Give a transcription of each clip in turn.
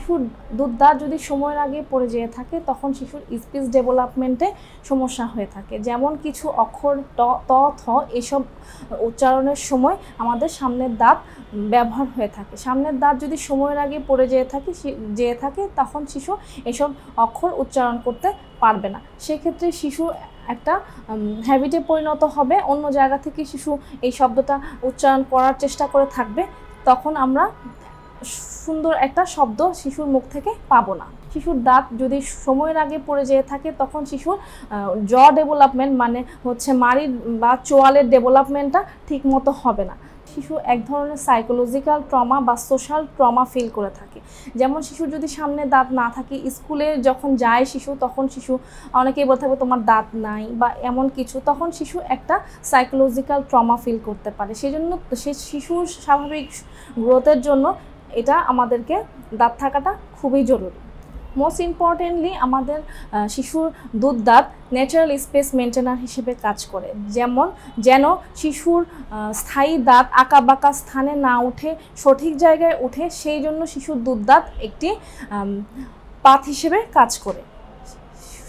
শিশুর দুধদাঁত যদি সময়ের আগে পড়ে যেয়ে থাকে তখন শিশুর স্পিচ ডেভেলপমেন্টে সমস্যা হয়ে থাকে। যেমন কিছু অক্ষর ত থ এসব উচ্চারণের সময় আমাদের সামনের দাঁত ব্যবহার হয়ে থাকে। সামনের দাঁত যদি সময়ের আগে পড়ে যেয়ে থাকে তখন শিশু এসব অক্ষর উচ্চারণ করতে পারবে না। সেক্ষেত্রে শিশু একটা হ্যাবিটে পরিণত হবে, অন্য জায়গা থেকে শিশু এই শব্দটা উচ্চারণ করার চেষ্টা করে থাকবে, তখন আমরা সুন্দর একটা শব্দ শিশুর মুখ থেকে পাবো না। শিশুর দাঁত যদি সময়ের আগে পড়ে যেয়ে থাকে তখন শিশুর জ ডেভেলপমেন্ট মানে হচ্ছে মাড়ির বা চোয়ালের ডেভেলপমেন্টটা ঠিক মতো হবে না। শিশু এক ধরনের সাইকোলজিক্যাল ট্রমা বা সোশ্যাল ট্রমা ফিল করে থাকে। যেমন শিশুর যদি সামনে দাঁত না থাকে, স্কুলে যখন যায় শিশু তখন শিশু অনেকেই বলে থাকবে তোমার দাঁত নাই বা এমন কিছু, তখন শিশু একটা সাইকোলজিক্যাল ট্রমা ফিল করতে পারে। সেই জন্য শিশুর স্বাভাবিক গ্রোথের জন্য এটা আমাদেরকে দাঁত থাকাটা খুবই জরুরি। মোস্ট ইম্পর্টেন্টলি আমাদের শিশুর দুধদাঁত ন্যাচারাল স্পেস মেনটেনার হিসেবে কাজ করে। যেন শিশুর স্থায়ী দাঁত আঁকা বাঁকা স্থানে না উঠে সঠিক জায়গায় উঠে, সেই জন্য শিশুর দুধদাঁত একটি পাথ হিসেবে কাজ করে।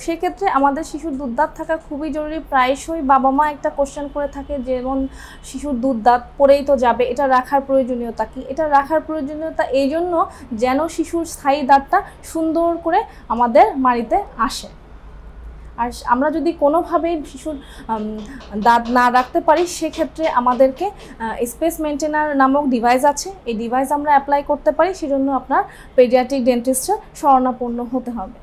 সেক্ষেত্রে আমাদের শিশুর দুধদাঁত থাকা খুবই জরুরি। প্রায়শই বাবা মা একটা কোশ্চেন করে থাকে, যেমন শিশুর দুধদাঁত পড়েই তো যাবে, এটা রাখার প্রয়োজনীয়তা কি? এটা রাখার প্রয়োজনীয়তা এই জন্য যেন শিশুর স্থায়ী দাঁতটা সুন্দর করে আমাদের মাড়িতে আসে। আর আমরা যদি কোনোভাবেই শিশুর দাঁত না রাখতে পারি, সেক্ষেত্রে আমাদেরকে স্পেস মেনটেনার নামক ডিভাইস আছে, এই ডিভাইস আমরা অ্যাপ্লাই করতে পারি। সেজন্য আপনার পেডিয়াট্রিক ডেন্টিস্টের শরণাপন্ন হতে হবে।